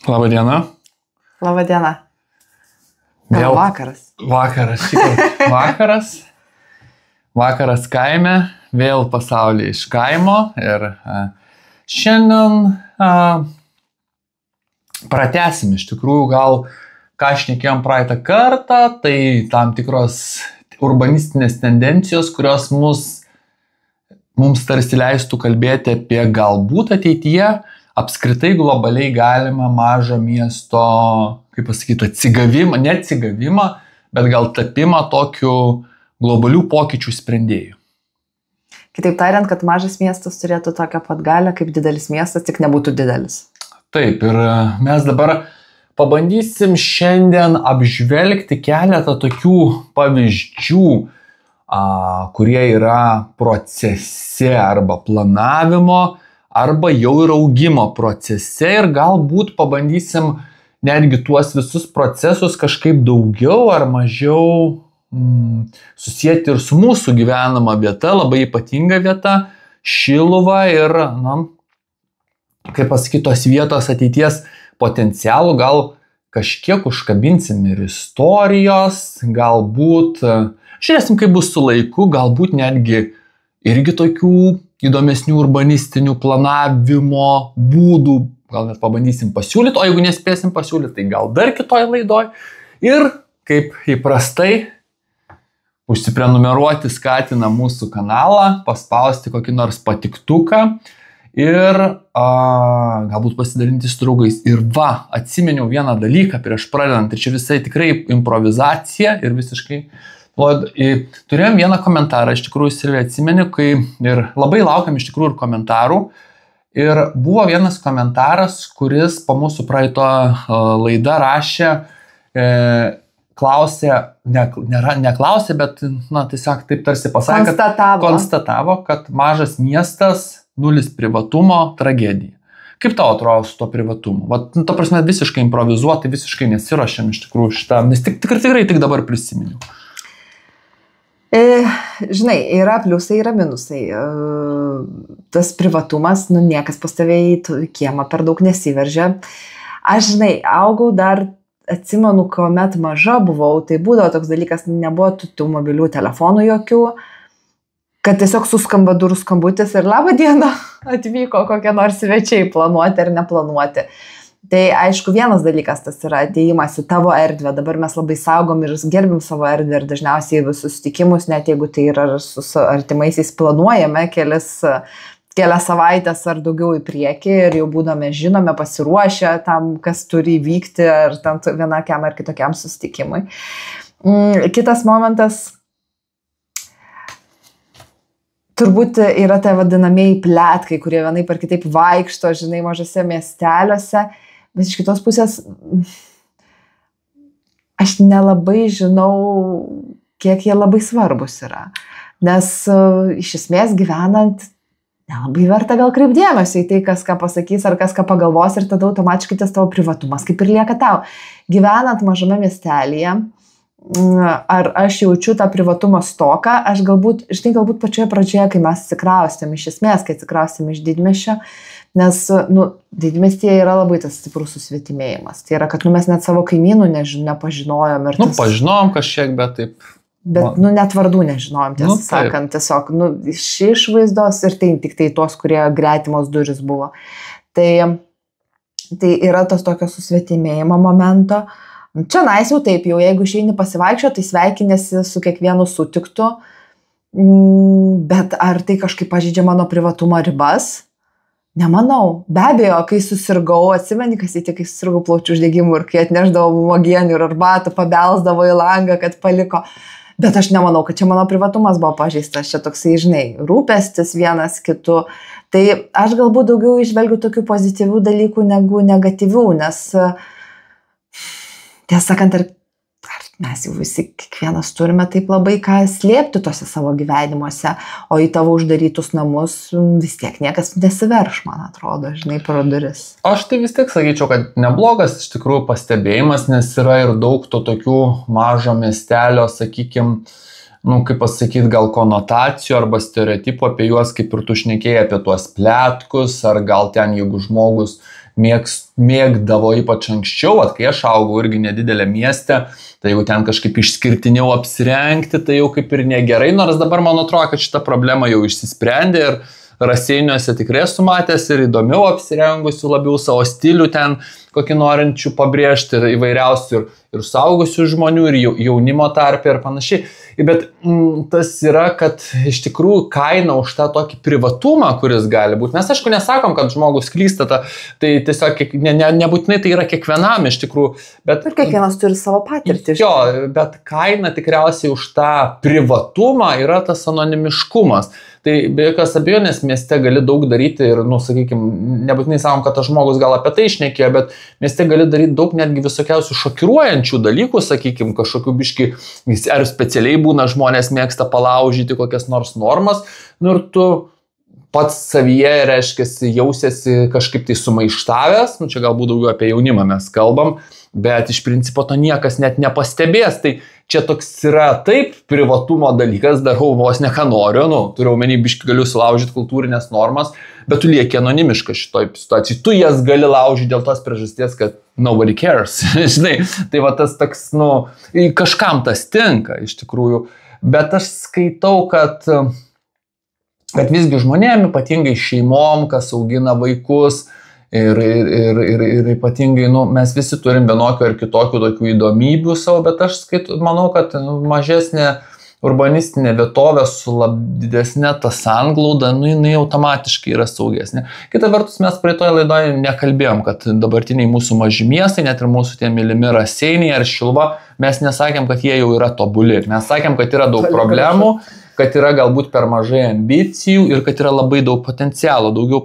Labą dieną. Labą dieną. Vėl Vakaras. Vakaras kaime, vėl pasaulyje iš kaimo ir šiandien pratęsim iš tikrųjų gal, ką šnekėjom praeitą kartą, tai tam tikros urbanistinės tendencijos, kurios mums tarsi leistų kalbėti apie galbūt ateityje apskritai globaliai galima mažo miesto, kaip pasakyti, atsigavimą, ne atsigavimą, bet gal tapimą tokiu globalių pokyčių sprendėjų. Kitaip tariant, kad mažas miestas turėtų tokią pat galią kaip didelis miestas, tik nebūtų didelis. Taip, ir mes dabar pabandysim šiandien apžvelgti keletą tokių pavyzdžių, kurie yra procese arba planavimo, arba jau ir augimo procese ir galbūt pabandysim netgi tuos visus procesus kažkaip daugiau ar mažiau susijęti ir su mūsų gyvenama vieta, labai ypatinga vieta, Šiluva ir, kaip pasakyti, tos vietos ateities potencialų, gal kažkiek užkabinsim ir istorijos, galbūt, žiūrėsim, kaip bus su laiku, galbūt netgi irgi tokių įdomesnių urbanistinių planavimo būdų, gal net pabandysim pasiūlyti, o jeigu nespėsim pasiūlyti, tai gal dar kitoj laidoj. Ir kaip įprastai, užsiprenumeruoti skatina mūsų kanalą, paspausti kokį nors patiktuką ir galbūt pasidalinti su draugais. Ir atsiminiau vieną dalyką prieš pradedant, ir čia visai tikrai improvizacija ir visiškai turėjom vieną komentarą, iš tikrųjų Silvija atsimeni, ir labai laukiam iš tikrųjų ir komentarų. Ir buvo vienas komentaras, kuris po mūsų praeito laidą rašė, klausė, neklausė, bet tiesiog taip tarsi pasakė, konstatavo, kad mažas miestas, nulis privatumo, tragedija. Kaip tau atrodo su to privatumu? Ta prasme, visiškai improvizuoti, visiškai nesiruošiam iš tikrųjų šitą, nes tikrai tik dabar prisiminiau. Žinai, yra pliusai, yra minusai. Tas privatumas, niekas pas tave į kiemą per daug nesiveržia. Aš, žinai, augau dar, atsimenu, kuomet maža buvau, tai būdavo toks dalykas, nebuvo tų mobilių telefonų jokių, kad tiesiog suskamba durų skambutis ir labą dieną atvyko kokie nors svečiai planuoti ar neplanuoti. Tai aišku, vienas dalykas tas yra atėjimas į tavo erdvę. Dabar mes labai saugom ir gerbim savo erdvę ir dažniausiai visus susitikimus, net jeigu tai yra su artimaisiais planuojame kelias savaitės ar daugiau į priekį ir jau būdame žinome, pasiruošę tam, kas turi įvykti ar tam vienokiam ar kitokiam susitikimui. Kitas momentas, turbūt yra tai vadinamieji pletkai, kurie vienaip ar kitaip vaikšto, žinai, mažose miesteliuose. Bet iš kitos pusės, aš nelabai žinau, kiek jie labai svarbus yra. Nes iš esmės gyvenant, nelabai verta gal kreipdėmėsi į tai, kas ką pasakys ar kas ką pagalvos ir tada automatiškai tas tavo privatumas kaip ir lieka tau. Gyvenant mažame miestelyje, ar aš jaučiu tą privatumo stoką, aš galbūt pačioje pradžioje, kai mes atsikraustėm, iš esmės, kai atsikraustėm iš didmiesčio, nes, didmiestyje yra labai tas stiprus susvetimėjimas. Tai yra, kad mes net savo kaimynų nepažinojom. Pažinojom kažkiek, bet taip. Bet, net vardų nežinojom, tiesą sakant, tiesiog, iš išvaizdos ir tai tik tai tos, kurie gretimos durys buvo. Tai yra tos tokio susvetimėjimo momento. Čia jau taip, jau jeigu išeini pasivaikščio, tai sveikinėsi su kiekvienu sutiktu, bet ar tai kažkaip pažeidžia mano privatumo ribas? Nemanau. Be abejo, kai susirgau, atsimeni, kai susirgau plaučių uždegimu ir kai atneždavo uogienių ir arbatų, pabelsdavo į langą, kad paliko. Bet aš nemanau, kad čia mano privatumas buvo pažeistas. Čia toksai, žinai, rūpestis vienas kitu. Tai aš galbūt daugiau išvelgiu tokių pozityvių dalykų negu negatyvių, nes tiesą sakant, ar mes jau visi kiekvienas turime taip labai ką slėpti tose savo gyvenimuose, o į tavo uždarytus namus vis tiek niekas nesiverš, man atrodo, žinai, pro duris. Aš tai vis tiek sakyčiau, kad neblogas iš tikrųjų pastebėjimas, nes yra ir daug to tokių mažo miestelio, sakykime, kaip pasakyti, gal konotacijų arba stereotipų apie juos, kaip ir tu šnekėjai apie tuos pletkus, ar gal ten, jeigu žmogus mėgdavo ypač anksčiau, kai aš augau irgi nedidelė mieste, tai jau ten kažkaip išskirtiniau apsirengti, tai jau kaip ir negerai, nors dabar man atrodo, kad šita problema jau išsisprendė ir Raseiniuose tikrai esu matęs ir įdomiau apsirengusių, labiau savo stilių ten kokį norinčių pabrėžti ir įvairiausių ir suaugusių žmonių, ir jaunimo tarpe ir panašiai. Bet tas yra, kad iš tikrųjų kaina už tą tokį privatumą, kuris gali būti. Mes aišku nesakom, kad žmogus klysta, tai tiesiog nebūtinai tai yra kiekvienam iš tikrųjų. Bet ir kiekvienas turi savo patirtį. Jo, bet kaina tikriausiai už tą privatumą yra tas anonimiškumas. Tai be jokios abejonės mieste gali daug daryti ir, sakykime, nebūtinai sakom, kad tas žmogus gal apie tai išnekėjo, bet mieste gali daryti daug netgi visokiausių šokiruojančių dalykų, sakykime, kažkokių biški, ar specialiai būna žmonės mėgsta palaužyti kokias nors normas, ir tu pats savyje, reiškiasi, jausiesi kažkaip tai sumaištavęs, čia galbūt daugiau apie jaunimą mes kalbam, bet iš principo to niekas net nepastebės, tai čia toks yra taip privatumo dalykas, darau vos ne ką noriu, turiu omeny biški galiu sulaužyti kultūrinės normas, bet tu lieki anonimiškas šitoj situacijai, tu jas gali laužyti dėl tos priežasties, kad nobody cares, žinai, tai va tas toks, kažkam tas tinka iš tikrųjų, bet aš skaitau, kad visgi žmonėm, ypatingai šeimom, kas augina vaikus ir ypatingai, mes visi turim vienokių ar kitokių tokių įdomybių savo, bet aš manau, kad mažesnė urbanistinė vietovė su didesnė ta sanglauda, jinai automatiškai yra saugesnė. Kita vertus, mes praeitoje laidoje nekalbėjom, kad dabartiniai mūsų maži miestai, net ir mūsų tie mylimi Raseiniai ar Šilva, mes nesakėm, kad jie jau yra tobuli. Mes sakėm, kad yra daug problemų, kad yra galbūt per mažai ambicijų ir kad yra labai daug potencialo, daugiau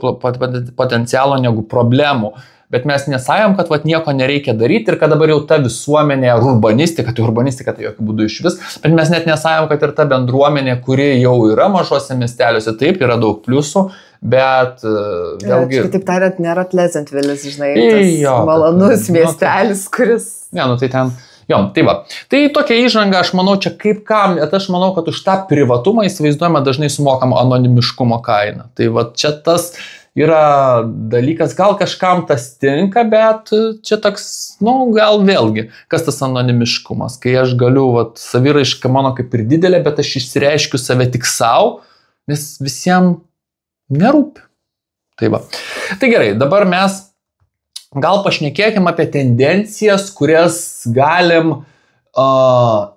potencialo negu problemų. Bet mes nesakėm, kad nieko nereikia daryti ir kad dabar jau ta visuomenė urbanistika tai jokių būdų iš vis, bet mes net nesakėm, kad ir ta bendruomenė, kuri jau yra mažose miesteliuose, taip, yra daug pliusų, bet vėlgi... Taip tariant, nėra Pleasantville'is, žinai, tas malonus miestelis, kuris... Ne, tai ten... Jo, tai va. Tai tokia įžanga, aš manau, čia kaip kam, bet aš manau, kad už tą privatumą įsivaizduojama dažnai sumokama anonimiškumo kaina. Tai va, čia tas yra dalykas, gal kažkam tas tinka, bet čia toks, gal vėlgi, kas tas anonimiškumas, kai aš galiu, saviraiška mano kaip ir didelė, bet aš išsireiškiu save tik savo, nes visiems nerūpi. Tai va. Tai gerai, dabar mes gal pašnekėkim apie tendencijas, kurias galim,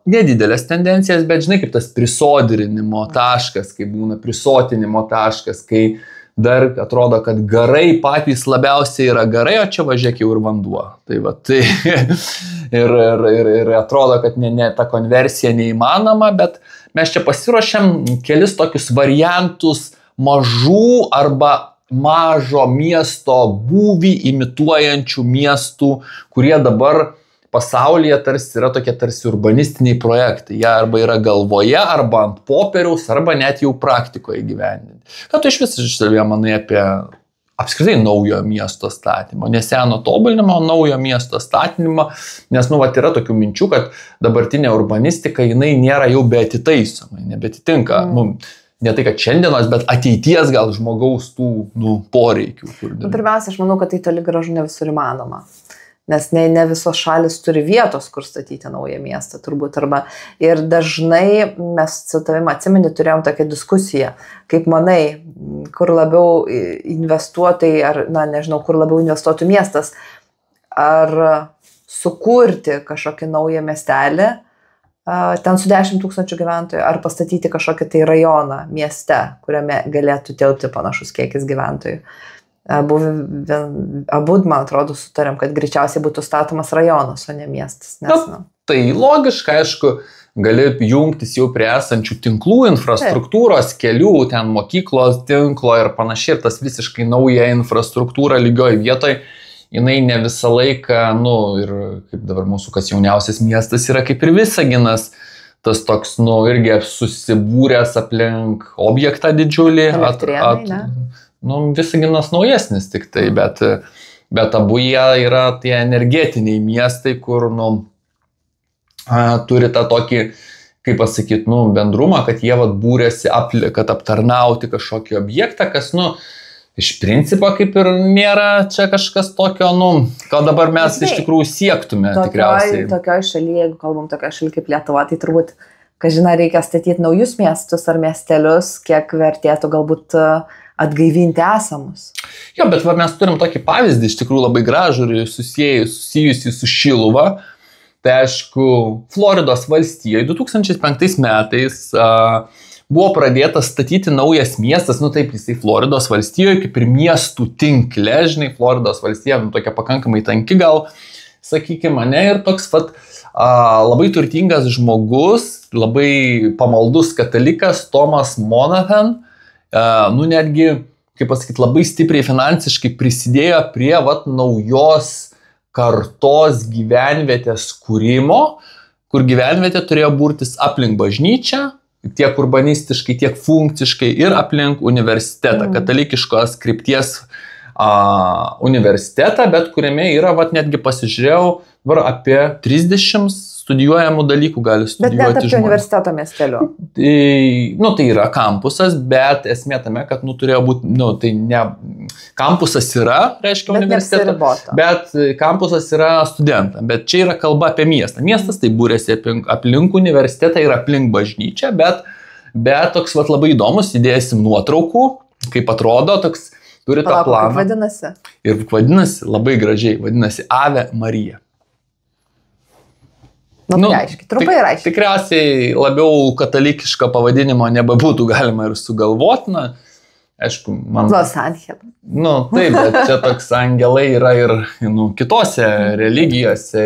nedidelės tendencijas, bet žinai, kaip tas prisodrinimo taškas, kai būna prisotinimo taškas, kai dar atrodo, kad garai patys labiausiai yra garai, o čia važiuok jau ir vanduo. Tai va, tai ir atrodo, kad ta konversija neįmanoma, bet mes čia pasiruošėm kelis tokius variantus mažų arba mažo miesto būvį imituojančių miestų, kurie dabar pasaulyje yra tokie tarsi urbanistiniai projektai. Jie arba yra galvoje, arba ant popieriaus, arba net jau praktikoje gyvendinti. Ką tu iš viso manai apie apskritai naujo miesto statymą, ne seno tobulinimo, naujo miesto statymą, nes yra tokių minčių, kad dabartinė urbanistika, jinai nėra jau beatitaisoma, nebetitinka. Ne tai, kad šiandienos, bet ateities gal žmogaus tų poreikių. Pirmiausia, aš manau, kad tai toli gražu ne visur įmanoma. Nes ne visos šalis turi vietos, kur statyti naują miestą, turbūt. Ir dažnai mes su tavimi atsimeni turėjom tokią diskusiją, kaip manai, kur labiau investuotojai, ar, nežinau, kur labiau investuotų miestas, ar sukurti kažkokį naują miestelį, ten su 10 000 gyventojų, ar pastatyti kažkokį tai rajoną mieste, kuriame galėtų tilpti panašus kiekis gyventojų. Abu, man atrodo, sutarėm, kad greičiausiai būtų statomas rajonas, o ne miestas. Tai logiška, aišku, gali jungtis jau prie esančių tinklų, infrastruktūros, kelių, ten mokyklos tinklo ir panašiai, ir tas visiškai nauja infrastruktūra lygioj vietoj. Jinai ne visą laiką, ir kaip dabar mūsų kas jauniausias miestas yra kaip ir Visaginas, tas toks, irgi susibūręs aplink objektą didžiulį. Visaginas naujesnis tik tai, bet abu jie yra tie energetiniai miestai, kur, turi tą tokį, kaip pasakyti, bendrumą, kad jie būrėsi, kad aptarnauti kažkokį objektą, kas, iš principo kaip ir nėra čia kažkas tokio, ką dabar mes iš tikrųjų siektume tikriausiai. Tokioj šalyje, jeigu kalbam tokioj šalyje kaip Lietuva, tai turbūt, kažina, reikia statyti naujus miestus ar miestelius, kiek vertėtų galbūt atgaivinti esamus. Jo, bet mes turim tokį pavyzdį, iš tikrųjų labai gražų ir susijusi su Šiluva. Tai aišku, Floridos valstijoje 2005 metais buvo pradėtas statyti naujas miestas, taip, jisai Floridos valstijoje, kaip ir miestų tinkle, žinai, Floridos valstija, tokia pakankamai tanki gal, sakykime, ne, ir toks labai turtingas žmogus, labai pamaldus katalikas Thomas Monaghan, netgi, kaip pasakyti, labai stipriai finansiškai prisidėjo prie naujos kartos gyvenvietės kūrimo, kur gyvenvietė turėjo burtis aplink bažnyčią, tiek urbanistiškai, tiek funkciškai ir aplink universitetą, katalikiškos krypties universitetą, bet kuriame yra, netgi pasižiūrėjau, apie 30 studijuojamų dalykų gali studijuoti žmonės. Bet net apie universiteto miesteliu. Tai yra kampusas, bet esmė tame, kad turėjo būti, tai ne, kampusas yra, reiškia, universiteto, bet kampusas yra studentam, bet čia yra kalba apie miestą. Miestas tai būrėsi aplink universitetą ir aplink bažnyčią, bet toks labai įdomus, įdėsim nuotraukų, kaip atrodo, toks turi tą planą. Kaip vadinasi? Ir vadinasi, labai gražiai, vadinasi Ave Marija. Aiškiai, trumpai ir aiškiai. Tikriausiai labiau katalikiško pavadinimo nebebūtų galima ir sugalvoti, aišku, man... Los Angeles. Taip, bet čia toks angelai yra ir kitose religijose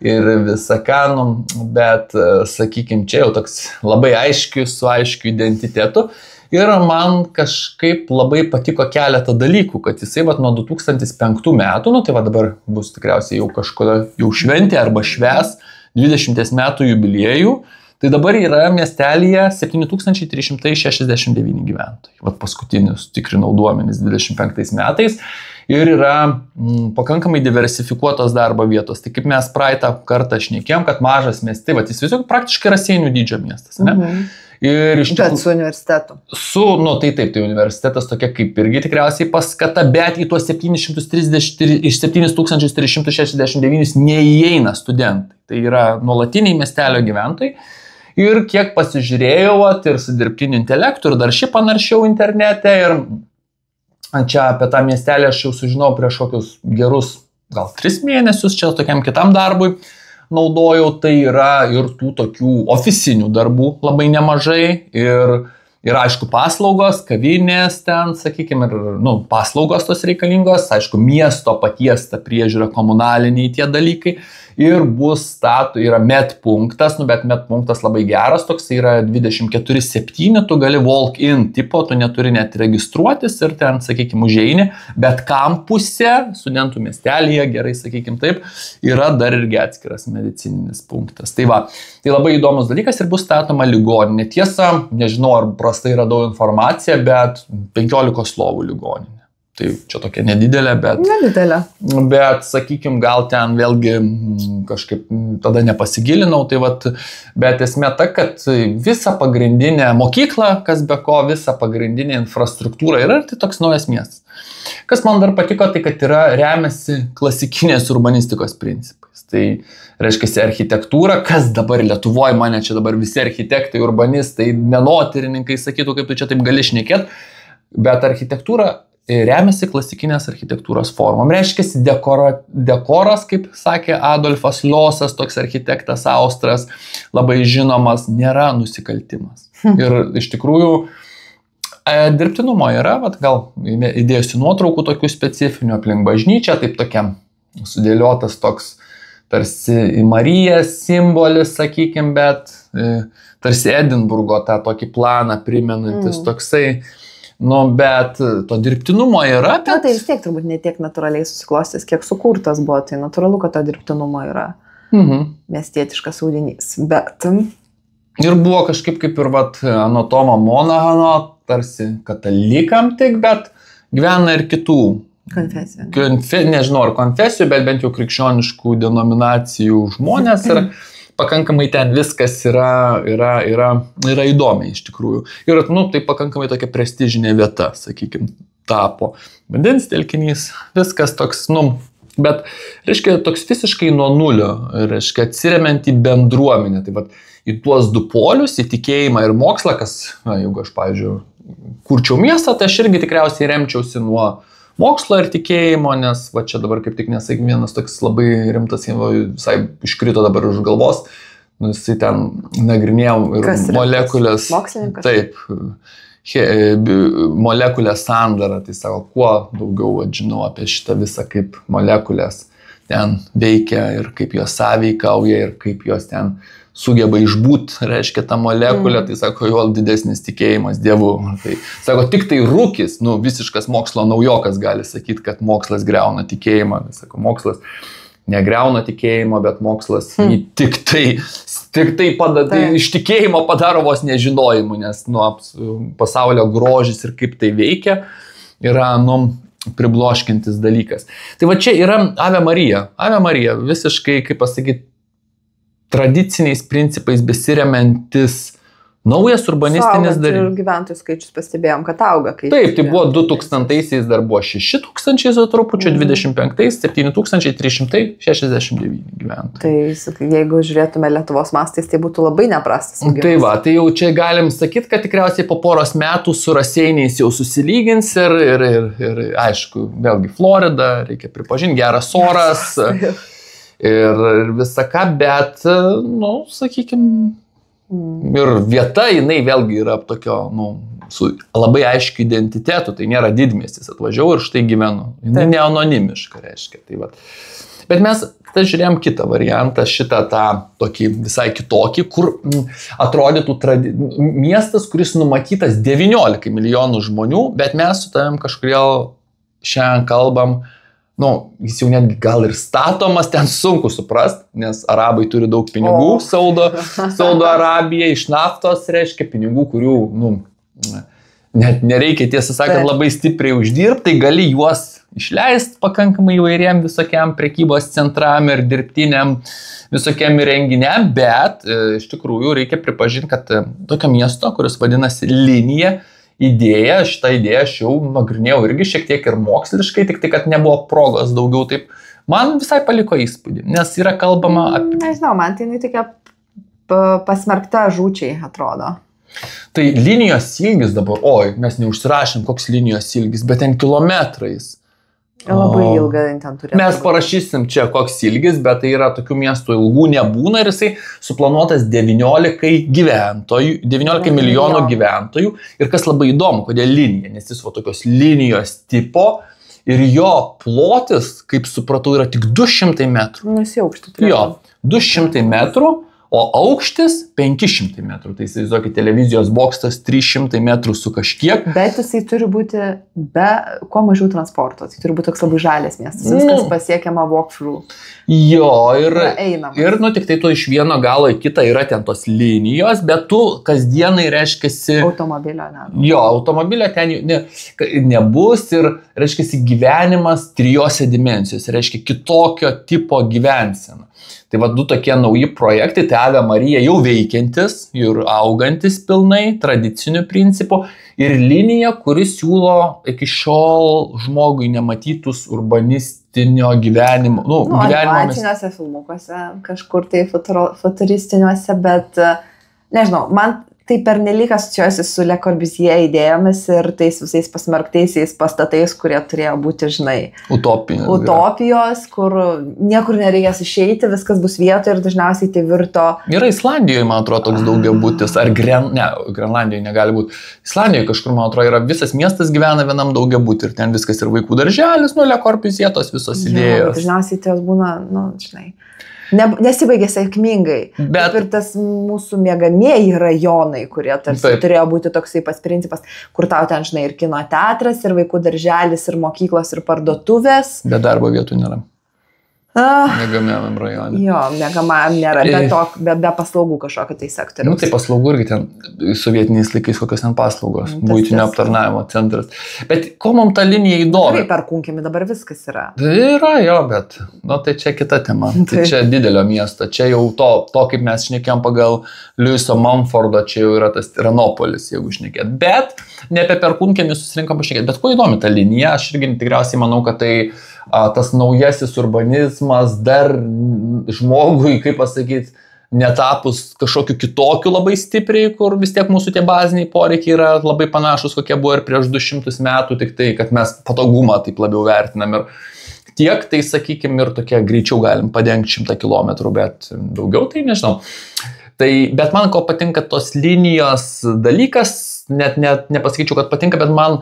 ir visą ką, bet, sakykime, čia jau toks labai aiškius, su aiškiu identitetu. Ir man kažkaip labai patiko keletą dalykų, kad jisai nuo 2005 metų, tai dabar bus tikriausiai jau kažkokia jau šventė arba švęs 20 metų jubiliejų, tai dabar yra miestelyje 7369 gyventojai. Paskutinius tikrinau duomenis 25 metais ir yra pakankamai diversifikuotos darbo vietos. Tai kaip mes praeitą kartą šnekėjom, kad mažas miestai, jis visok praktiškai Raseinių dydžio miestas, ne? Ir iš tikrųjų, bet su universitetu. Tai universitetas tokia kaip irgi tikriausiai paskata, bet į tuos 7369 neįeina studentai. Tai yra nuolatiniai miestelio gyventojai. Ir kiek pasižiūrėjau, ir su dirbtiniu intelektu, ir dar šiaip panaršiau internete, ir čia apie tą miestelį aš jau sužinau prieš kokius gerus, gal 3 mėnesius, čia tokiam kitam darbui naudojau, tai yra ir tų tokių oficinių darbų labai nemažai ir aišku paslaugos, kavinės ten, sakykime, ir paslaugos tos reikalingos, aišku, miesto paties ta priežiūra, komunaliniai tie dalykai. Ir yra medpunktas, bet medpunktas labai geras, toks yra 24/7, tu gali walk-in tipo, tu neturi net registruotis ir ten, sakykime, užeini, bet kampuse, studentų miestelėje, gerai, sakykime taip, yra dar irgi atskiras medicininis punktas. Tai labai įdomus dalykas ir bus statoma ligoninė. Tiesa, nežinau, ar prastai radau informaciją, bet 15 lovų ligoninė. Tai čia tokia nedidelė, bet... Nedidelė. Bet, sakykime, gal ten vėlgi kažkaip tada nepasigilinau, bet esmė ta, kad visa pagrindinė mokykla, kas be ko, visa pagrindinė infrastruktūra yra, tai toks naujas miestas. Kas man dar patiko, tai kad remiasi klasikinės urbanistikos principais. Tai reiškia architektūra, kas dabar Lietuvoje, mane čia dabar visi architektai, urbanistai, menotyrininkai sakytų, kaip tu čia taip gali šnekėti, bet architektūra remiasi klasikinės architektūros formom. Reiškia, dekoras, kaip sakė Adolfas Liosas, toks architektas austras, labai žinomas, nėra nusikaltimas. Ir iš tikrųjų dirbtinumo yra, gal įdėsiu nuotraukų tokių specifinių aplink bažnyčią, taip tokia sudėliotas toks tarsi į Mariją simbolis, sakykime, bet tarsi Edinburgo tą tokį planą primenantis toksai. Bet to dirbtinumo yra. Tai vis tiek turbūt ne tiek natūraliai susiklostęs, kiek sukurtas buvo, tai natūralu, kad to dirbtinumo yra miestietiškas audinys. Bet... Ir buvo kažkaip kaip ir Tomo Monaghano, tarsi katalikam tik, bet gyvena ir kitų. Konfesijų. Nežinau, ar konfesijų, bet bent jau krikščioniškų denominacijų žmonės ir pakankamai ten viskas yra įdomiai iš tikrųjų. Ir tai pakankamai tokia prestižinė vieta, sakykime. tapo vandens telkinys, viskas toks, bet, reiškia, toks visiškai nuo nulio, reiškia, atsiremiant į bendruomenę. Tai vat, į tuos du polius, į tikėjimą ir mokslą, kas, jeigu aš, pavyzdžiui, kurčiau miestą, tai aš irgi tikriausiai remčiausi nuo mokslo ir tikėjimo, nes va čia dabar kaip tik nesaik vienas toks labai rimtas, visai iškrito dabar už galvos, jisai ten nagrinėjom ir molekulės. Mokslininkas? Taip. Molekulės sandarą, tai sako, kuo daugiau žinau apie šitą visą, kaip molekulės ten veikia ir kaip jos sąveikauja ir kaip jos ten sugeba išbūt, reiškia, tą molekulę, tai sako, jo didesnis tikėjimas Dievu. Tai sako, tik tai rūkis, visiškas mokslo naujokas gali sakyti, kad mokslas greuna tikėjimą. Tai sako, mokslas negreuna tikėjimo, bet mokslas jį tik tai iš tikėjimo padaro vos nežinojimu, nes pasaulio grožis ir kaip tai veikia yra, pribloškintis dalykas. Tai va čia yra Ave Marija. Ave Marija visiškai, kaip pasakyti, tradiciniais principais besiremiantis naujas urbanistinis dalykas. Ir gyventojų skaičius pastebėjom, kad auga. Taip, tai buvo 2000-aisiais dar buvo 6000 su trupučiu, 25-ais 7369 gyventojų. Tai jeigu žiūrėtume Lietuvos mastais, tai būtų labai neprastas augimas. Tai va, tai jau čia galim sakyti, kad tikriausiai po poros metų su Raseiniais jau susilygins ir aišku, vėlgi Florida, reikia pripažinti, geras oras. Ir visą ką, bet, sakykime, ir vieta, jinai vėlgi yra tokio, su labai aiškiu identitetu, tai nėra didmiestis, atvažiavau ir štai gyvenu. Jinai neanonimiška, reiškia. Tai va. Bet mes žiūrėjom kitą variantą, šitą tą tokį visai kitokį, kur atrodytų miestas, kuris numatytas 19 milijonų žmonių, bet mes su tavim kažkodėl šiandien kalbam, jis jau netgi gal ir statomas, ten sunku suprast, nes arabai turi daug pinigų, Saudo Arabija iš naftos, reiškia pinigų, kurių, net nereikia, tiesą sakant, labai stipriai uždirbti, tai gali juos išleisti pakankamai įvairiem visokiam prekybos centram ir dirbtiniam visokiam renginiam, bet iš tikrųjų reikia pripažinti, kad tokio miesto, kuris vadinasi Linija, šitą idėją aš jau nagrinėjau irgi šiek tiek ir moksliškai, tik tai, kad nebuvo progos daugiau, taip, man visai paliko įspūdį, nes yra kalbama apie... Nežinau, man tai tokia pasmerkta žūčiai atrodo. Tai linijos ilgis dabar, mes neužsirašėm, koks linijos ilgis, bet ten kilometrais. Labai ilga ten turėtų. Mes parašysim čia koks ilgis, bet tai yra tokių miestų ilgų nebūna ir jisai suplanuotas 19 milijonų gyventojų. Ir kas labai įdomu, kodėl linija, nes jis tokios linijos tipo ir jo plotis, kaip supratau, yra tik 200 metrų. Jis aukštį turėtų. Jo, 200 metrų. O aukštis 500 metrų, tai įsivaizduokit, televizijos bokštas 300 metrų su kažkiek. Bet jisai turi būti kuo mažiau transporto, tai turi būti toks labai žalės miestas, viskas pasiekiama walk-through. Jo, ir tik tai tu iš vieno galo į kitą yra ten tos linijos, bet tu kasdienai reiškiasi... Automobilio, ne. Jo, automobilio ten nebus ir reiškiasi gyvenimas 3 dimensijose, reiškia kitokio tipo gyvensena. Tai va, 2 tokie nauji projektai, tai Ave Marija jau veikiantis ir augantis pilnai, tradiciniu principu, ir linija, kuris siūlo iki šiol žmogui nematytus urbanistinio gyvenimo. Animaciniuose filmukuose, kažkur tai futuristiniuose, bet nežinau, man tai pernelyg asocijuojasi su Le Corbusier idėjomis ir tais visais pasmerktaisiais pastatais, kurie turėjo būti, utopijos, kur niekur nereikės išeiti, viskas bus vietoje ir dažniausiai tai virto... Yra Islandijoje, man atrodo, toks daugiabutis, ar Grenlandijoje negali būti. Islandijoje kažkur, man atrodo, yra visas miestas gyvena vienam daugiabutį ir ten viskas ir vaikų darželis, Le Corbusier tos visos idėjos. Dažniausiai tai jos būna, nesibaigė sėkmingai. Bet ir tas mūsų miegamieji rajonai, kurie tarsi turėjo būti toksai pats principas, kur tau ten, ir kino teatras, ir vaikų darželis, ir mokyklos, ir parduotuvės. Bet darbo vietų nėra. Miegamajam rajone. Jo, miegamajam nėra, be paslaugų kažkokio tai sektoriaus. Nu, tai paslaugų irgi ten sovietiniais laikais kokios ten paslaugos, buitinio aptarnavimo centras. Bet ko mums ta linija įdomi? Tikrai Perkūnkiemy dabar viskas yra. Tai yra, jo, bet, nu, tai čia kita tema. Tai čia didelio miesto. Čia jau to kaip mes šnekėjom pagal Liuiso Mumfordo, čia jau yra tas Tiranopolis, jeigu šnekėt. Bet ne apie Perkūnkiemį susirinkom pašnekėti. Bet ko įdomi ta linija? Aš irgi tikriausiai manau, kad tai tas naujasis urbanizmas dar žmogui, kaip pasakyti, netapus kažkokiu kitokiu labai stipriai, kur vis tiek mūsų tie baziniai poreikiai yra labai panašus, kokie buvo ir prieš 200 metų, tik tai, kad mes patogumą taip labiau vertinam ir tiek, tai sakykime, ir tokie greičiau galim padengti 100 km, bet daugiau tai nežinau. Tai, bet man ko patinka tos linijos dalykas, net nepasakyčiau, kad patinka, bet man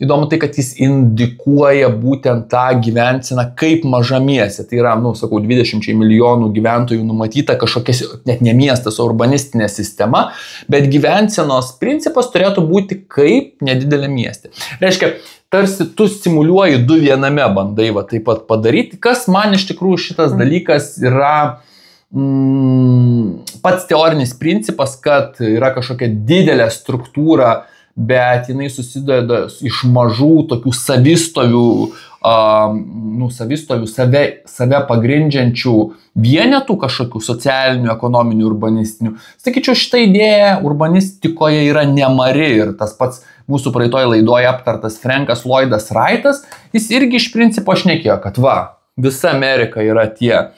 įdomu tai, kad jis indikuoja būtent tą gyvenseną kaip mažamiesė. Tai yra, sakau, 20 milijonų gyventojų numatyta kažkokia, net ne miestas, o urbanistinė sistema, bet gyvensenos principas turėtų būti kaip nedidelė miestė. Reiškia, tarsi tu simuliuoji du viename bandai va taip pat padaryti. Kas man iš tikrųjų šitas dalykas yra pats teorinis principas, kad yra kažkokia didelė struktūra, bet jinai susideda iš mažų tokių savistovių, save pagrindžiančių vienetų kažkokių socialinių, ekonominių, urbanistinių. Sakyčiau, šita idėja urbanistikoje yra nemari ir tas pats mūsų praeitoje laidoje aptartas Frankas Lloydas Wrightas, jis irgi iš principo šnekėjo, kad visa Amerika yra tie,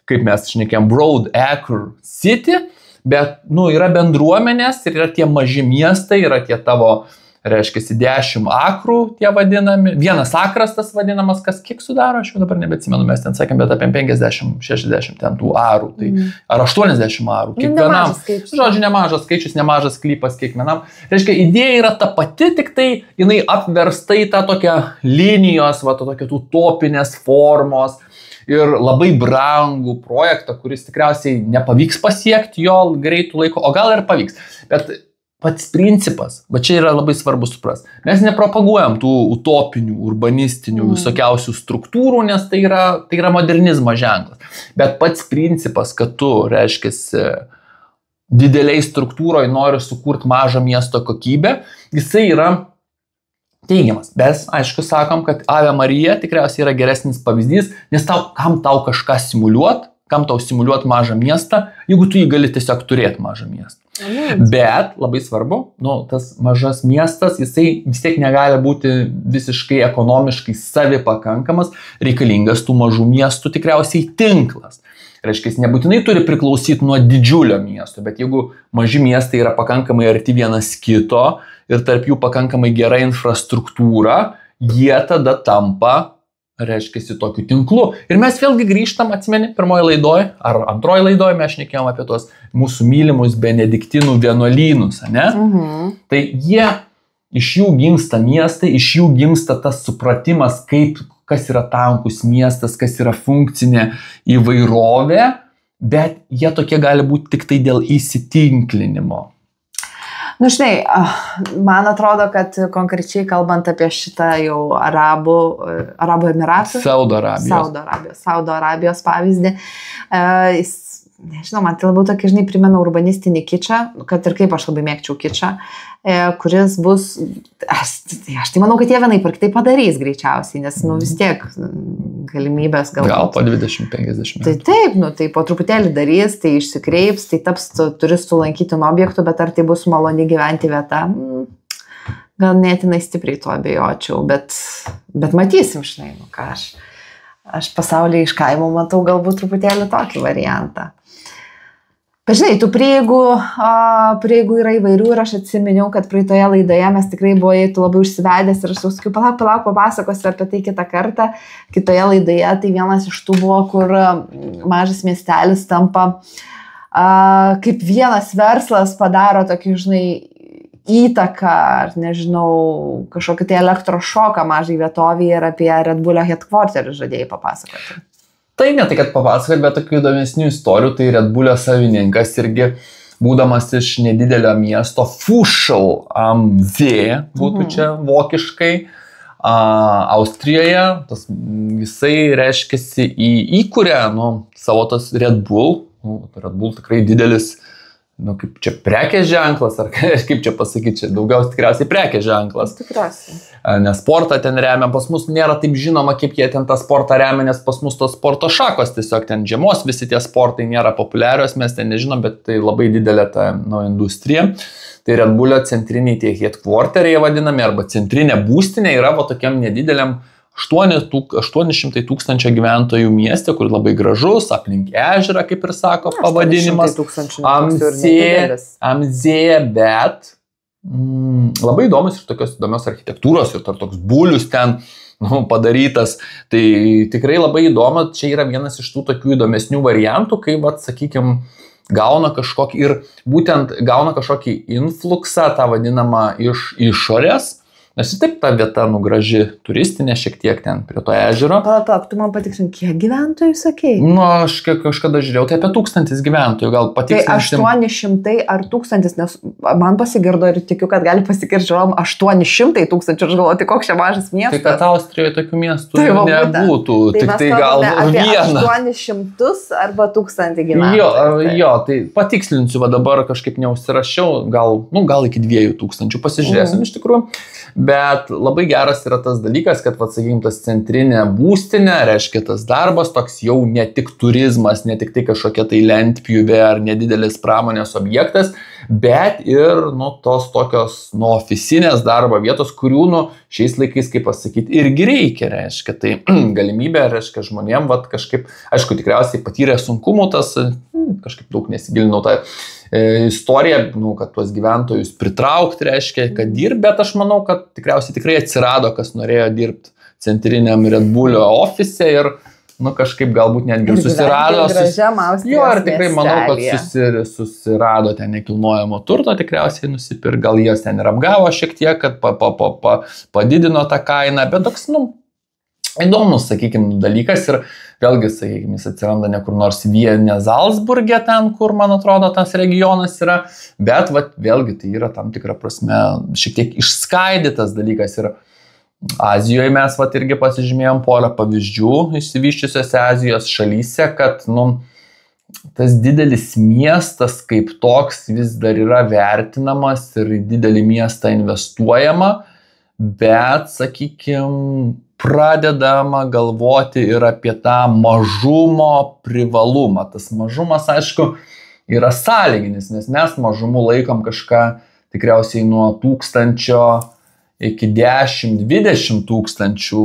kaip mes šnekėjom, Broad Acre City, bet, yra bendruomenės ir yra tie maži miestai, yra tie tavo, reiškia, 10 akrų, tie vadinami, vienas akras tas vadinamas, kas kiek sudaro, aš jau dabar nebeatsimenu, mes ten sakėm, bet apie 50-60 ten tų arų, tai, ar 80 arų, kiekvienam, žodžiu, nemažas skaičius, nemažas sklypas kiekvienam. Reiškia, idėja yra ta pati, tik tai jinai apversta į tą tokią linijos, tokią utopinės formos, ir labai brangų projektą, kuris tikriausiai nepavyks pasiekti jo greitų laiko, o gal ir pavyks. Bet pats principas, va čia yra labai svarbu suprasti. Mes nepropaguojam tų utopinių, urbanistinių, visokiausių struktūrų, nes tai yra modernizmo ženklas. Bet pats principas, kad tu, reiškiasi, dideliai struktūroje nori sukurti mažą miesto kokybę, jisai yra teigiamas. Bet, aišku, sakom, kad Ave Marija tikriausiai yra geresnis pavyzdys, nes kam tau kažką simuliuot, kam tau simuliuot mažą miestą, jeigu tu jį gali tiesiog turėti mažą miestą. Bet labai svarbu, tas mažas miestas, jisai vis tiek negali būti visiškai ekonomiškai savipakankamas, reikalingas tų mažų miestų tikriausiai tinklas. Reiškia, jis nebūtinai turi priklausyti nuo didžiulio miesto, bet jeigu maži miestai yra pakankamai arti vienas kito ir tarp jų pakankamai gera infrastruktūra, jie tada tampa, reiškia, tokiu tinklu. Ir mes vėlgi grįžtam, atsimeni, pirmoji laidoje ar antroji laidoje mes šnekėjom apie tos mūsų mylimus benediktinų vienuolynus, ne? Tai iš jų gimsta miestai, iš jų gimsta tas supratimas, kas yra tankus miestas, kas yra funkcinė įvairovė, bet jie tokie gali būti tik tai dėl įsitinklinimo. Žinai, man atrodo, kad konkrečiai kalbant apie šitą jau Arabų Emiratų, Saudo Arabijos pavyzdį, nežinau, man tai labiau tokį, žinai, primena urbanistinį kičą, kad ir kaip aš labai mėgčiau kičą, kuris bus, aš tai manau, kad jie vienaip ir kitaip padarys greičiausiai, nes, vis tiek galimybės galbūt. Gal po 20-50 metų. Tai taip, tai po truputėlį darys, tai išsikreips, tai taps turistų lankytinų objektų, bet ar tai bus maloni gyventi vieta, gal netinai stipriai to abejočiau, bet matysim, žinai, ką aš pasaulyje iš kaimo matau galbūt truputėlį tokį variantą. Bet žinai, tų prieigų yra įvairių ir aš atsiminiau, kad praeitoje laidoje mes tikrai buvai tu labai užsivedęs ir aš jau sakiau, palauk, papasakosiu apie tai kitą kartą. Kitoje laidoje tai vienas iš tų buvo, kur mažas miestelis tampa, kaip vienas verslas padaro tokį, žinai, įtaką, ar nežinau, kažkokį tai elektrošoką mažai vietovėje ir apie Red Bullio headquarterį žadėjai papasakoti. Tai ne tai, kad papasakot, bet tokių įdomesnių istorijų, tai Red Bullio savininkas irgi, būdamas iš nedidelio miesto, Fušal am See, būtų čia vokiškai, Austrijoje, jisai reiškiasi įkūrė savo tas Red Bull. Red Bull tikrai didelis, kaip čia prekės ženklas, ar kaip čia pasakyti, čia daugiausiai tikriausiai prekės ženklas. Tikriausiai. Nes sportą ten remia, pas mus nėra taip žinoma, kaip jie ten tą sportą remia, nes pas mus tos sporto šakos, tiesiog ten žiemos visi tie sportai nėra populiarios, mes ten nežinom, bet tai labai didelė ta industrija. Tai Red Bullio centriniai tie headquarteriai vadinami, arba centrinė būstinė yra tokiam nedideliam 800 tūkstančio gyventojų mieste, kur labai gražus, aplink ežerą, kaip ir sako pavadinimas. Amzėje, bet labai įdomus ir tokios įdomios architektūros ir toks bulius ten padarytas. Tai tikrai labai įdomu, čia yra vienas iš tų tokių įdomesnių variantų, kai, sakykime, gauna kažkokį ir būtent gauna kažkokį influksą, tą vadinamą iš išorės. Nes taip ta vieta graži turistinė, šiek tiek ten prie to ežero. Palauk, tu man patikslink, kiek gyventojų sakei? Aš kažkada žiūrėjau, tai apie 1000 gyventojų, gal patikslinsim. Tai 800 ar 1000, nes man pasigirdo ir tikiu, kad gali pasigirti žiūrovom 800 tūkstančių, aš galvoju, tai koks čia mažas miestas. Tai kad Austrijoje tokių miestų nebūtų, tik tai gal vieną. 800 arba 1000 gyventojų. Jo, tai patikslinsiu, dabar kažkaip neužsirašiau, gal iki 2000 pasižiūrėsim iš tikrųjų. Bet labai geras yra tas dalykas, kad, sakykime, tas centrinė būstinė, reiškia tas darbas, toks jau ne tik turizmas, ne tik tai kažkokia tai lentpjūvė ar nedidelis pramonės objektas, bet ir, tos tokios, ofisinės darbo vietos, kurių, šiais laikais, kaip pasakyti, irgi reikia, reiškia. Tai galimybė, reiškia, žmonėm, kažkaip, aišku, tikriausiai patyrė sunkumų, tas kažkaip daug nesigilinau tą istoriją, kad tuos gyventojus pritraukti, reiškia, kad dirb, bet aš manau, kad tikrai atsirado, kas norėjo dirbti centriniam Red Bullio ofise ir, kažkaip galbūt netgi susirado. Jo, ir tikrai manau, kad susirado ten nekilnojamo turto, tikriausiai nusipirko, gal jos ten ir apgavo šiek tiek, kad padidino tą kainą, bet toks, įdomus, sakykime, dalykas ir vėlgi, sakykime, jis atsiranda ne kur nors Viene Zalcburge ten, kur, man atrodo, tas regionas yra, bet vėlgi tai yra tam tikra prasme šiek tiek išskaidytas dalykas ir Azijoje mes irgi pasižymėjom porą pavyzdžių išsivyščiusiose Azijos šalyse, kad, tas didelis miestas kaip toks vis dar yra vertinamas ir į didelį miestą investuojama, bet, sakykime, pradedama galvoti ir apie tą mažumo privalumą. Tas mažumas, aišku, yra sąlyginis, nes mes mažumu laikom kažką tikriausiai nuo 1000 iki 10-20 tūkstančių,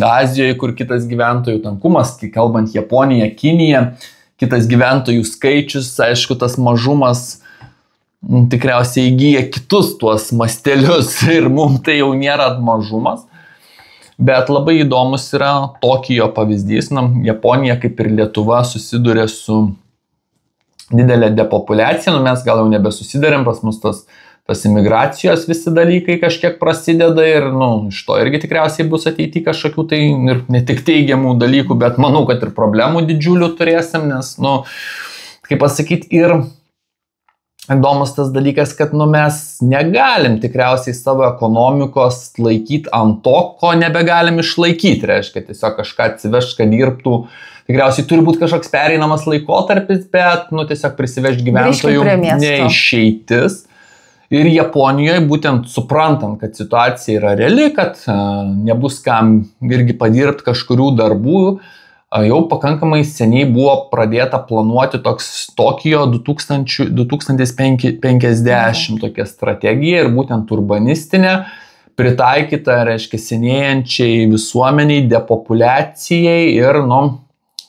Azijoje, kur kitas gyventojų tankumas, kalbant Japoniją, Kiniją, kitas gyventojų skaičius, aišku, tas mažumas tikriausiai įgyja kitus tuos mastelius ir mums tai jau nėra mažumas. Bet labai įdomus yra Tokijo pavyzdys. Japonija, kaip ir Lietuva, susiduria su didelė depopulacija. Mes gal jau nebesusidarėm, pas mus tas imigracijos visi dalykai kažkiek prasideda ir iš to irgi tikriausiai bus ateity kažkokių tai ir ne tik teigiamų dalykų, bet manau, kad ir problemų didžiulių turėsim, nes, kaip pasakyti, ir įdomus tas dalykas, kad mes negalim tikriausiai savo ekonomikos laikyti ant to, ko nebegalim išlaikyti. Reiškia, tiesiog kažką atsivežti, kad dirbtų. Tikriausiai turi būti kažkoks pereinamas laikotarpis, bet tiesiog prisivežti gyventojų neišeitis. Ir Japonijoje būtent suprantant, kad situacija yra reali, kad nebus kam irgi padirbti kažkurių darbų, jau pakankamai seniai buvo pradėta planuoti toks Tokijo 2050 tokia strategija ir būtent urbanistinė, pritaikyta, reiškia, senėjančiai visuomeniai, depopulacijai ir,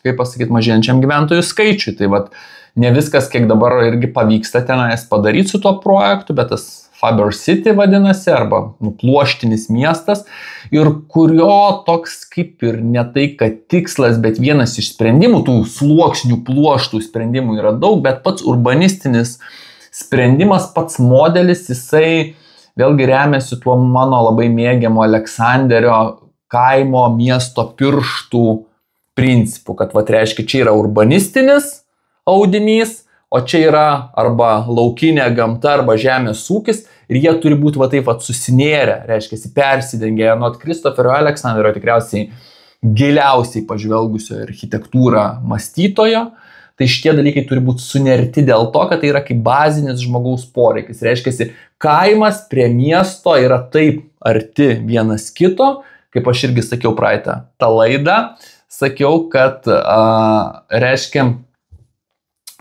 kaip pasakyti, mažėjančiam gyventojų skaičiui. Tai ne viskas, kiek dabar irgi pavyksta tenais padaryti su tuo projektu, bet tas Faber City vadinasi, arba pluoštinis miestas, ir kurio toks kaip ir ne tai, kad tikslas, bet vienas iš sprendimų, tų sluoksnių pluoštų sprendimų yra daug, bet pats urbanistinis sprendimas, pats modelis, jisai vėlgi remiasi tuo mano labai mėgiamo Aleksanderio kaimo miesto pirštų principu, kad reiškia, čia yra urbanistinis audinys, o čia yra arba laukinė gamta, arba žemės ūkis ir jie turi būti va taip susinėrę, reiškia, persidengę. Nuo Kristoferio Aleksandro tikriausiai giliausiai pažvelgusio architektūrą mąstytojo. Tai šitie dalykai turi būti sunerti dėl to, kad tai yra kaip bazinis žmogaus poreikis. Reiškia, kaimas prie miesto yra taip arti vienas kito, kaip aš irgi sakiau praeitą tą laidą, sakiau, kad reiškia,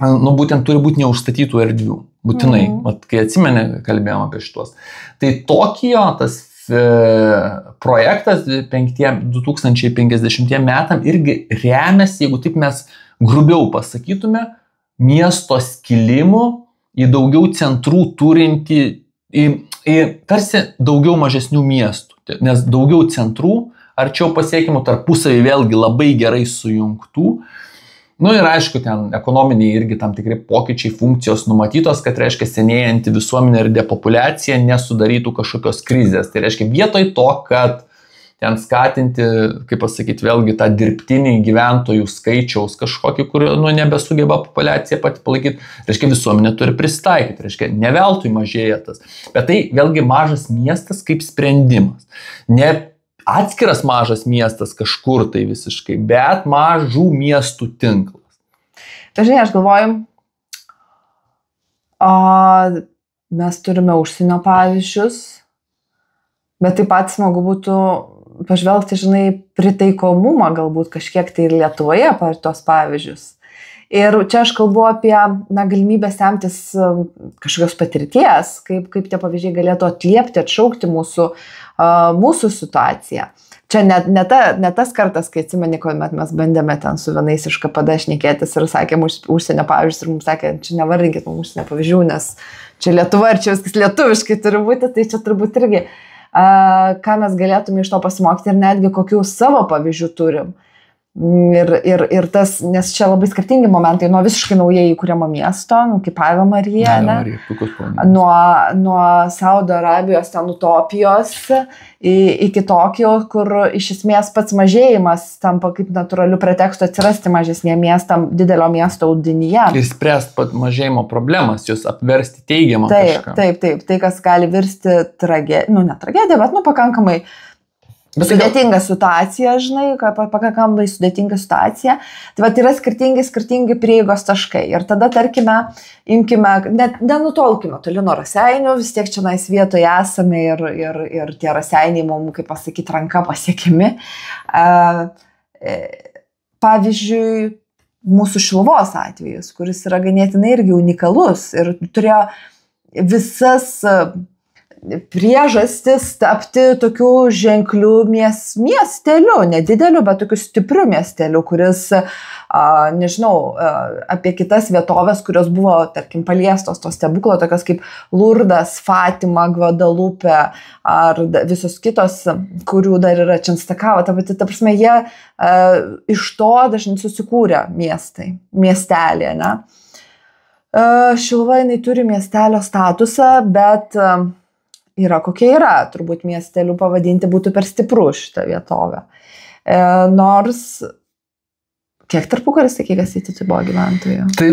būtent turi būti neužstatytų erdvių. Būtinai, kai atsimeni, kalbėjom apie šitos. Tai Tokijo tas projektas 2050 metam irgi remiasi, jeigu taip mes grubiau pasakytume, miesto skilimu į daugiau centrų turinti, į tarsi daugiau mažesnių miestų, nes daugiau centrų, arčiau pasiekimų tarpusavį vėlgi labai gerai sujungtų. Ir aišku, ten ekonominiai irgi tam tikri pokyčiai, funkcijos numatytos, kad reiškia senėjanti visuomenė ir depopulacija nesudarytų kažkokios krizės. Tai reiškia vietoj to, kad ten skatinti, kaip pasakyti, vėlgi tą dirbtinį gyventojų skaičiaus kažkokį, kur nebesugeba populiacija pati palaikyti, reiškia visuomenė turi pristaikyti, reiškia ne veltui mažėja tas. Bet tai vėlgi mažas miestas kaip sprendimas. Ne atskiras mažas miestas kažkur tai visiškai, bet mažų miestų tinklas. Žinai, aš galvoju, mes turime užsienio pavyzdžius, bet taip pat smagu būtų pažvelgti, žinai, pritaikomumą galbūt kažkiek tai ir Lietuvoje per tos pavyzdžius. Ir čia aš kalbu apie galimybę semtis kažkokios patirties, kaip tie pavyzdžiai galėtų atliepti, atšaukti mūsų situaciją. Čia ne tas kartas, kai atsimeni, kuomet mes bandėme ten su vienais iš KPD šnekėtis ir sakėm užsienio pavyzdžius ir mums sakė, čia nevardinkit mums užsienio pavyzdžių, nes čia Lietuva ir čia viskas lietuviškai turi būti, tai čia turbūt irgi ką mes galėtume iš to pasimokti ir netgi kokių savo pavyzdžių turim. Ir tas, nes čia labai skirtingi momentai nuo visiškai naujai įkūriamo miesto, kaip Ave Marija, nuo Saudo Arabijos ten utopijos iki Tokijo, kur iš esmės pats mažėjimas tampa kaip natūraliu pretekstu atsirasti mažesniem miestam, didelio miesto audinyje. Ir spręst pat mažėjimo problemas, jos apversti teigiamą kažką. Taip, tai kas gali virsti ne tragediją, bet pakankamai sudėtinga situacija, žinai, pakankamai sudėtinga situacija. Tai vat yra skirtingi prieigos taškai. Ir tada, tarkime, imkime, nenutolkime toli nuo Raseinių, vis tiek čia vietoje esame ir tie Raseiniai mums, kaip pasakyti, ranka pasiekimi. Pavyzdžiui, mūsų Šiluvos atvejus, kuris yra ganėtinai irgi unikalus ir turėjo visas priežastis tapti tokiu ženkliu miesteliu, nedideliu, bet tokiu stipriu miesteliu, kuris, nežinau, apie kitas vietovės, kurios buvo, tarkim, paliestos to stebuklo, tokios kaip Lurdas, Fatima, Gvadalupe ar visos kitos, kurių dar yra Čenstakava. Ta prasme, jie iš to dažnai susikūrė miestelė, ne? Šiluva, jinai turi miestelio statusą, bet yra kokia yra, turbūt miesteliu pavadinti būtų per stipru šitą vietovę. Nors, kiek tarpukaris, sakai, kas tai buvo gyventojų? Tai